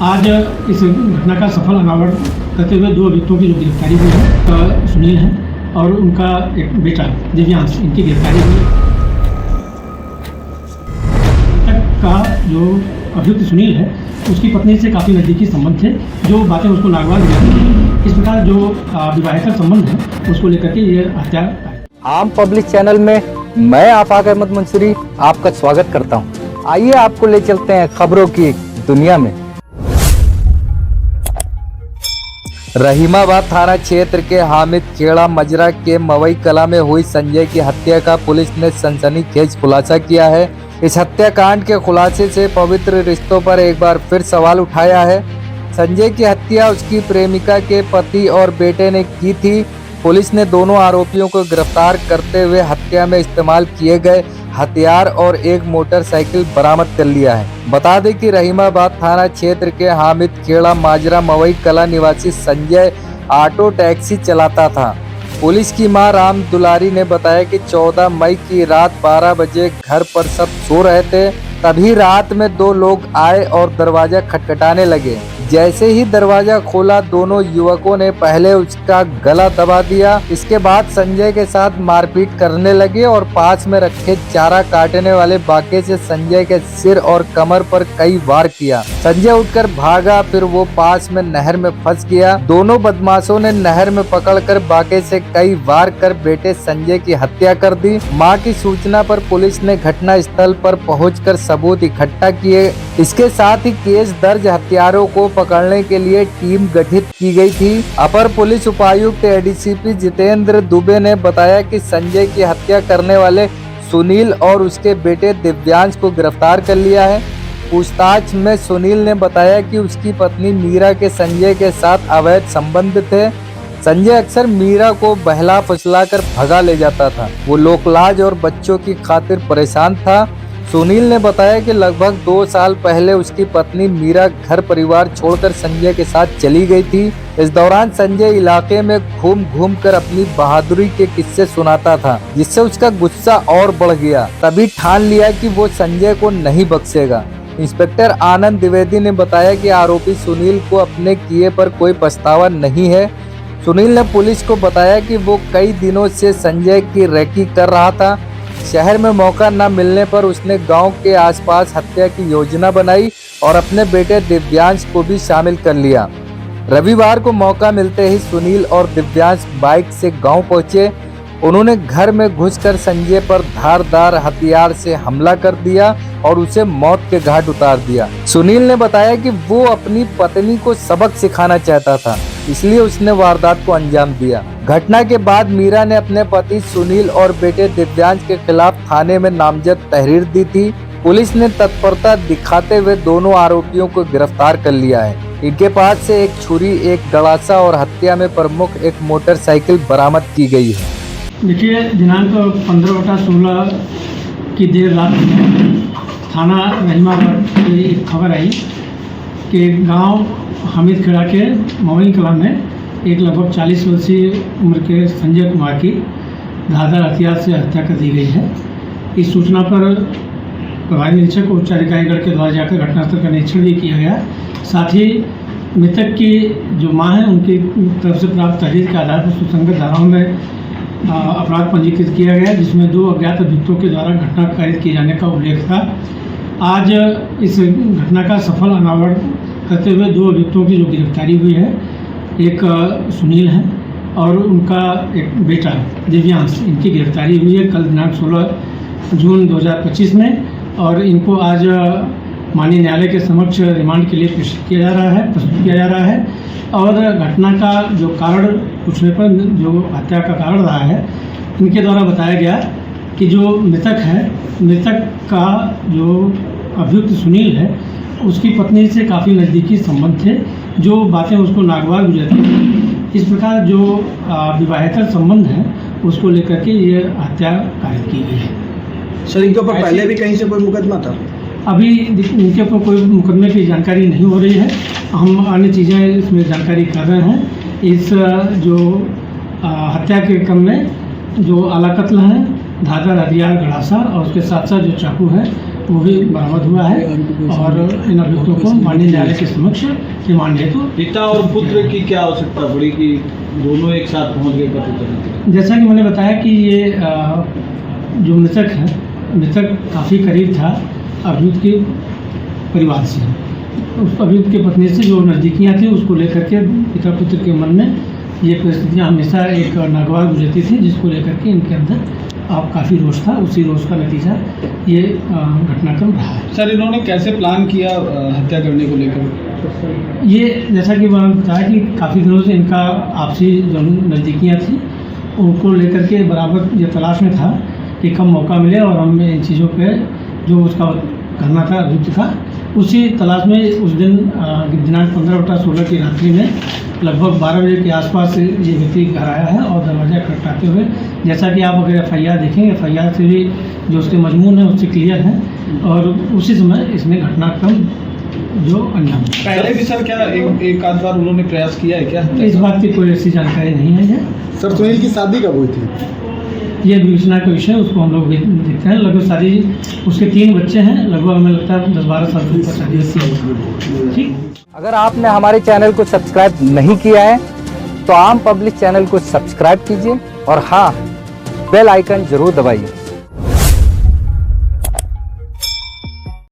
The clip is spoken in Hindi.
आज इस घटना का सफल अनावरण करते हुए दो अभियुक्तों की जो गिरफ्तारी हुई है, सुनील है और उनका एक बेटा दिव्यांश, इनकी गिरफ्तारी हुई है। मृतक का जो अभियुक्त सुनील है उसकी पत्नी से काफ़ी नज़दीकी संबंध थे, जो बातें उसको नागवार हुई। इस प्रकार जो विवाहेतर संबंध है उसको लेकर के ये हत्या। आम पब्लिक चैनल में मैं आफाक अहमद मंसूरी आपका स्वागत करता हूं। आइए आपको ले चलते हैं खबरों की दुनिया में। रहीमाबाद थाना क्षेत्र के हामिद खेड़ा मजरा के मवई कला में हुई संजय की हत्या का पुलिस ने सनसनीखेज खुलासा किया है। इस हत्याकांड के खुलासे से पवित्र रिश्तों पर एक बार फिर सवाल उठाया है। संजय की हत्या उसकी प्रेमिका के पति और बेटे ने की थी। पुलिस ने दोनों आरोपियों को गिरफ्तार करते हुए हत्या में इस्तेमाल किए गए हथियार और एक मोटरसाइकिल बरामद कर लिया है। बता दें कि रहीमाबाद थाना क्षेत्र के हामिद खेड़ा माजरा मवई कला निवासी संजय ऑटो टैक्सी चलाता था। पुलिस की मां राम दुलारी ने बताया कि 14 मई की रात 12 बजे घर पर सब सो रहे थे, तभी रात में दो लोग आए और दरवाजा खटखटाने लगे। जैसे ही दरवाजा खोला दोनों युवकों ने पहले उसका गला दबा दिया, इसके बाद संजय के साथ मारपीट करने लगे और पास में रखे चारा काटने वाले बाके से संजय के सिर और कमर पर कई वार किया। संजय उठकर भागा, फिर वो पास में नहर में फंस गया। दोनों बदमाशों ने नहर में पकड़कर बाके से कई वार कर बेटे संजय की हत्या कर दी। मां की सूचना पर पुलिस ने घटना स्थल पर पहुंचकर सबूत इकट्ठा किए। इसके साथ ही केस दर्ज, हत्यारों को पकड़ने के लिए टीम गठित की गई थी। अपर पुलिस उपायुक्त एडीसीपी जितेंद्र दुबे ने बताया कि संजय की हत्या करने वाले सुनील और उसके बेटे दिव्यांश को गिरफ्तार कर लिया है। पूछताछ में सुनील ने बताया कि उसकी पत्नी मीरा के संजय के साथ अवैध संबंध थे। संजय अक्सर मीरा को बहला फुसला कर भगा ले जाता था। वो लोकलाज और बच्चों की खातिर परेशान था। सुनील ने बताया कि लगभग 2 साल पहले उसकी पत्नी मीरा घर परिवार छोड़कर संजय के साथ चली गई थी। इस दौरान संजय इलाके में घूम घूम कर अपनी बहादुरी के किस्से सुनाता था, जिससे उसका गुस्सा और बढ़ गया। तभी ठान लिया कि वो संजय को नहीं बख्शेगा। इंस्पेक्टर आनंद द्विवेदी ने बताया कि आरोपी सुनील को अपने किए पर कोई पछतावा नहीं है। सुनील ने पुलिस को बताया कि वो कई दिनों से संजय की रेकी कर रहा था। शहर में मौका न मिलने पर उसने गांव के आसपास हत्या की योजना बनाई और अपने बेटे दिव्यांश को भी शामिल कर लिया। रविवार को मौका मिलते ही सुनील और दिव्यांश बाइक से गांव पहुंचे। उन्होंने घर में घुसकर संजय पर धारदार हथियार से हमला कर दिया और उसे मौत के घाट उतार दिया। सुनील ने बताया कि वो अपनी पत्नी को सबक सिखाना चाहता था, इसलिए उसने वारदात को अंजाम दिया। घटना के बाद मीरा ने अपने पति सुनील और बेटे दिव्यांश के खिलाफ थाने में नामजद तहरीर दी थी। पुलिस ने तत्परता दिखाते हुए दोनों आरोपियों को गिरफ्तार कर लिया है। इनके पास से एक छुरी, एक गड़ासा और हत्या में प्रमुख एक मोटरसाइकिल बरामद की गई है। देखिए, दिनांक 15/16 की देर रात थाना रहीमाबाद की एक खबर आई कि गांव हामिद खेड़ा के मवई कला में एक लगभग 40 वर्षीय उम्र के संजय कुमार की धारदार हथियार से हत्या कर दी गई है। इस सूचना पर प्रभारी निरीक्षक और उच्चाधिकारीगण के द्वारा जाकर घटनास्थल का निरीक्षण भी किया गया। साथ ही मृतक की जो मां है उनकी तरफ से प्राप्त तहरीर के आधार पर सुसंगत धाराओं में अपराध पंजीकृत किया गया, जिसमें 2 अज्ञात अभियुक्तों के द्वारा घटना कारित किए जाने का उल्लेख था। आज इस घटना का सफल अनावरण करते हुए 2 अभियुक्तों की जो गिरफ्तारी हुई है, एक सुनील है और उनका एक बेटा दिव्यांश, इनकी गिरफ्तारी हुई है कल दिनांक 16 जून 2025 में। और इनको आज माननीय न्यायालय के समक्ष रिमांड के लिए प्रस्तुत किया जा रहा है। और घटना का जो कारण पूछने पर जो हत्या का कारण रहा है, इनके द्वारा बताया गया कि जो मृतक का जो अभियुक्त सुनील है उसकी पत्नी से काफ़ी नज़दीकी संबंध थे, जो बातें उसको नागवार गुजरती। इस प्रकार जो विवाहेतर संबंध है उसको लेकर के ये हत्या कारित की गई है। सर, इनके ऊपर पहले भी कहीं से कोई मुकदमा था? अभी इनके ऊपर कोई मुकदमे की जानकारी नहीं हो रही है। हम अन्य चीज़ें इसमें जानकारी कर रहे हैं। इस जो हत्या के क्रम में जो आला कत्ल हैं, धारदार हथियार, गड़ासा और उसके साथ साथ जो चाकू है वो भी बरामद हुआ है और इन अभियुक्तों को माननीय न्यायालय के समक्ष रिमांड हेतु पिता और पुत्र की क्या आवश्यकता पड़ी कि दोनों एक साथ पहुंच गए पति पत्नी? जैसा कि मैंने बताया कि ये जो मृतक है, मृतक काफ़ी करीब था अभियुक्त के परिवार से। उस अभियुक्त की पत्नी से जो नज़दीकियाँ थी उसको लेकर के पिता पुत्र के मन में ये परिस्थितियाँ हमेशा एक नागवार गुजरती थी, जिसको लेकर के इनके अंदर काफ़ी रोष था। उसी रोष का नतीजा ये घटनाक्रम रहा है। सर, इन्होंने कैसे प्लान किया हत्या करने को लेकर? ये जैसा कि मैंने बताया कि काफ़ी दिनों से इनका आपसी जो नज़दीकियाँ थी उनको लेकर के बराबर ये तलाश में था कि कब मौका मिले और हम इन चीज़ों पे जो उसका करना था अभियुक्त था, उसी तलाश में उस दिन दिनांक 15/16 की रात्रि में लगभग 12 बजे के आसपास ये व्यक्ति घर आया है और दरवाज़ा खटखटाते हुए, जैसा कि आप अगर FIR देखेंगे, FIR से भी जो उसके मजमून है उससे क्लियर है, और उसी समय इसने घटनाक्रम जो अंजाम दिया। पहले भी सर क्या एक आध बार उन्होंने प्रयास किया है क्या? इस बात की कोई ऐसी जानकारी नहीं है। सर, सुनील की शादी कब हुई थी? ये विवेचना का विषय, उसको हम लोग देखते हैं। लगभग सारी उसके 3 बच्चे हैं, लगभग हमें लगता है 10-12 साल से ऊपर शादी। ठीक, अगर आपने हमारे चैनल को सब्सक्राइब नहीं किया है तो आम पब्लिक चैनल को सब्सक्राइब कीजिए और हाँ, बेल आइकन जरूर दबाइए।